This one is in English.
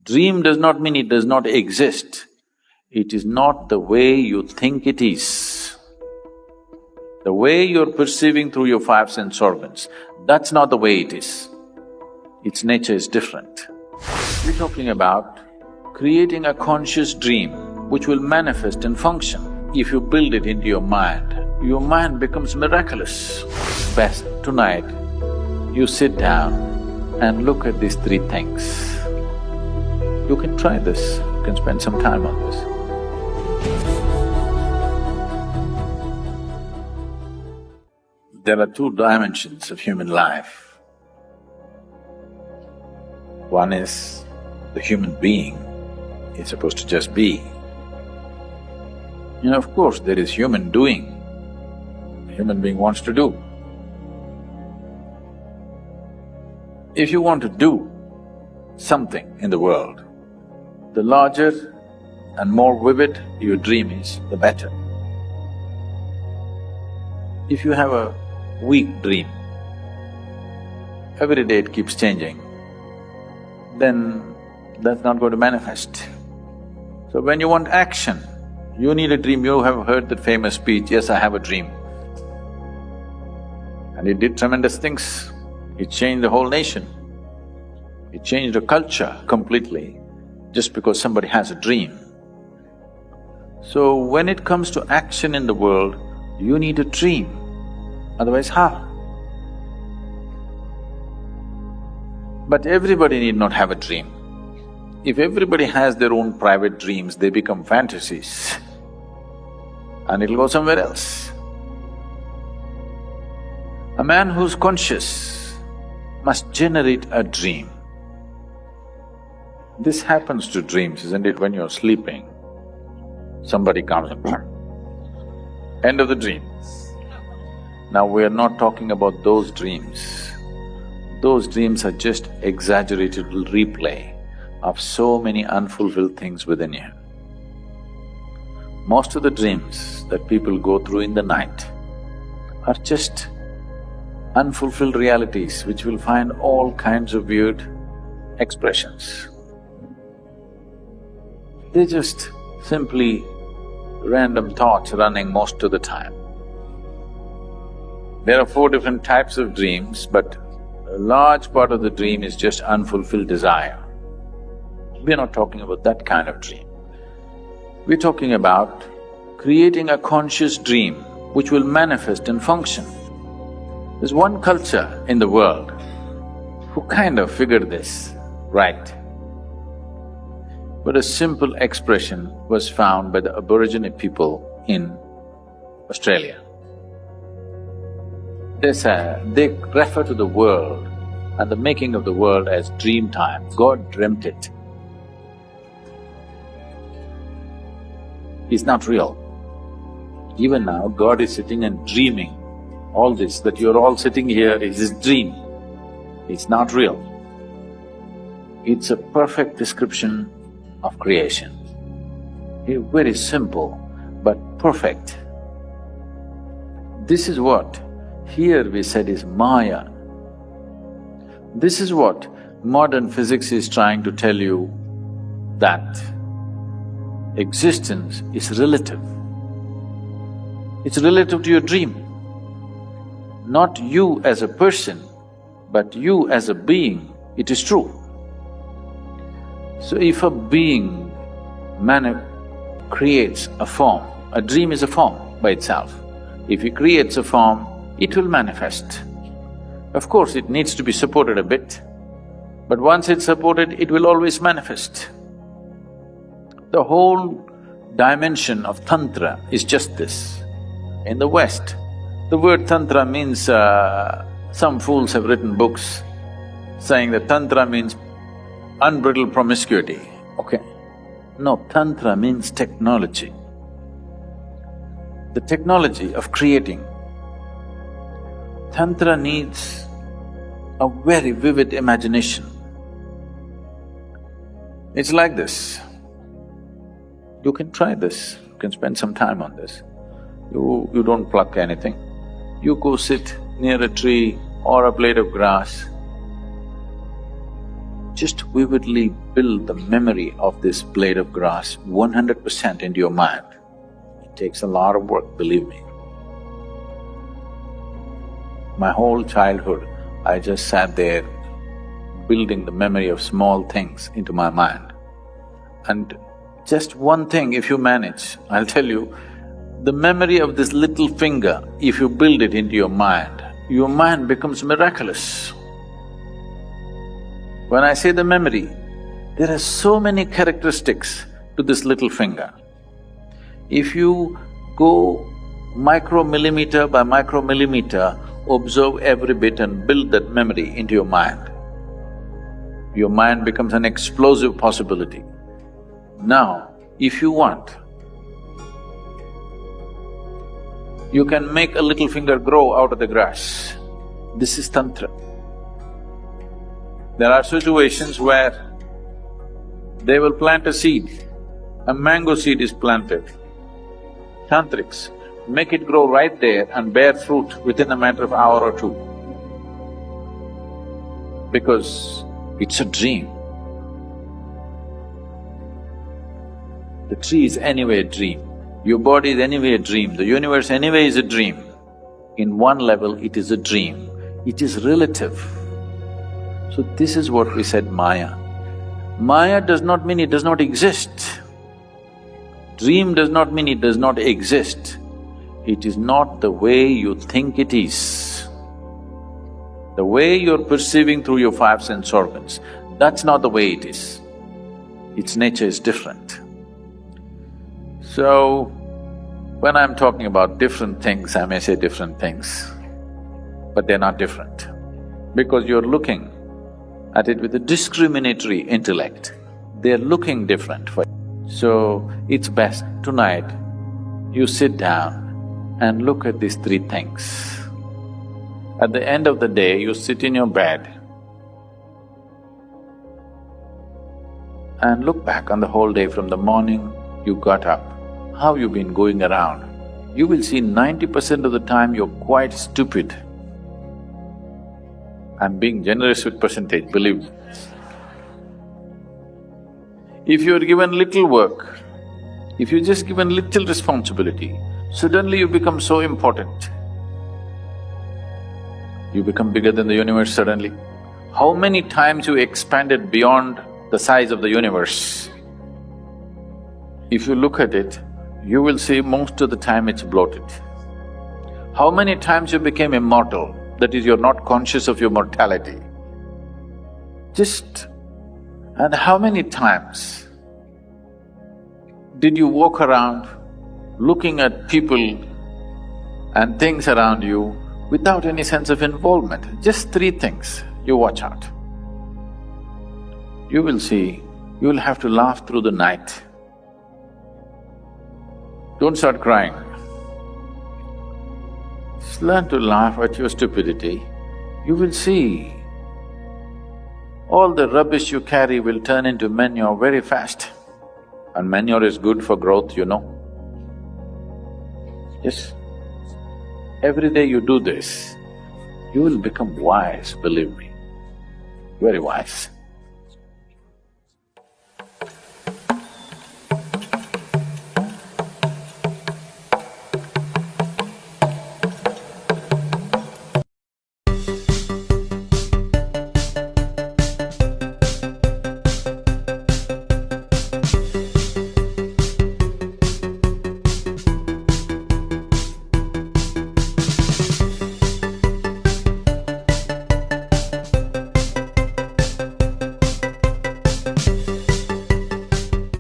Dream does not mean it does not exist. It is not the way you think it is. The way you're perceiving through your five sense organs, that's not the way it is. Its nature is different. We're talking about creating a conscious dream which will manifest and function. If you build it into your mind becomes miraculous. Best, tonight, you sit down and look at these three things. You can try this, you can spend some time on this. There are two dimensions of human life. One is the human being is supposed to just be. And of course, there is human doing. The human being wants to do. If you want to do something in the world, the larger and more vivid your dream is, the better. If you have a weak dream, every day it keeps changing, then that's not going to manifest. So when you want action, you need a dream. You have heard that famous speech, "Yes, I have a dream." And it did tremendous things. It changed the whole nation. It changed a culture completely just because somebody has a dream. So when it comes to action in the world, you need a dream, otherwise how? But everybody need not have a dream. If everybody has their own private dreams, they become fantasies and it'll go somewhere else. A man who's conscious must generate a dream. This happens to dreams, isn't it? When you're sleeping, somebody comes and end of the dream. Now we are not talking about those dreams. Those dreams are just exaggerated replay of so many unfulfilled things within you. Most of the dreams that people go through in the night are just unfulfilled realities which will find all kinds of weird expressions. They're just simply random thoughts running most of the time. There are four different types of dreams, but a large part of the dream is just unfulfilled desire. We're not talking about that kind of dream. We're talking about creating a conscious dream which will manifest and function. There's one culture in the world who kind of figured this right. But a simple expression was found by the Aborigine people in Australia. They refer to the world and the making of the world as dream time. God dreamt it. It's not real. Even now, God is sitting and dreaming all this, that you're all sitting here is his dream. It's not real. It's a perfect description of creation. Very simple, but perfect. This is what here we said is Maya. This is what modern physics is trying to tell you, that existence is relative. It's relative to your dream. Not you as a person, but you as a being, it is true. So if a being creates a form, a dream is a form by itself. If he creates a form, it will manifest. Of course, it needs to be supported a bit, but once it's supported, it will always manifest. The whole dimension of Tantra is just this. In the West, the word Tantra means… some fools have written books saying that Tantra means unbridled promiscuity, okay? No, Tantra means technology. The technology of creating. Tantra needs a very vivid imagination. It's like this. You can try this, you can spend some time on this. You don't pluck anything. You go sit near a tree or a blade of grass. just vividly build the memory of this blade of grass 100% into your mind. It takes a lot of work, believe me. My whole childhood, I just sat there building the memory of small things into my mind. And just one thing, if you manage, I'll tell you, the memory of this little finger, if you build it into your mind becomes miraculous. When I say the memory, there are so many characteristics to this little finger. If you go micromillimeter by micromillimeter, observe every bit and build that memory into your mind becomes an explosive possibility. Now, if you want, you can make a little finger grow out of the grass. This is Tantra. There are situations where they will plant a seed, a mango seed is planted. Tantrics make it grow right there and bear fruit within a matter of hour or two. Because it's a dream. The tree is anyway a dream, your body is anyway a dream, the universe anyway is a dream. In one level, it is a dream, it is relative. So this is what we said Maya. Maya does not mean it does not exist. Dream does not mean it does not exist. It is not the way you think it is. The way you're perceiving through your five sense organs, that's not the way it is. Its nature is different. So, when I'm talking about different things, I may say different things, but they're not different, because you're looking at it with a discriminatory intellect. They're looking different for you. So, it's best tonight you sit down and look at these three things. At the end of the day, you sit in your bed and look back on the whole day from the morning you got up, how you've been going around. You will see 90% of the time you're quite stupid. I'm being generous with percentage, believe me. If you're given little work, if you're just given little responsibility, suddenly you become so important. You become bigger than the universe suddenly. How many times you expanded beyond the size of the universe? If you look at it, you will see most of the time it's bloated. How many times you became immortal, that is, you're not conscious of your mortality? And how many times did you walk around looking at people and things around you without any sense of involvement? Just three things, you watch out. You will see, you will have to laugh through the night. Don't start crying. Just learn to laugh at your stupidity. You will see all the rubbish you carry will turn into manure very fast. And manure is good for growth, you know. Yes. Every day you do this, you will become wise, believe me, very wise.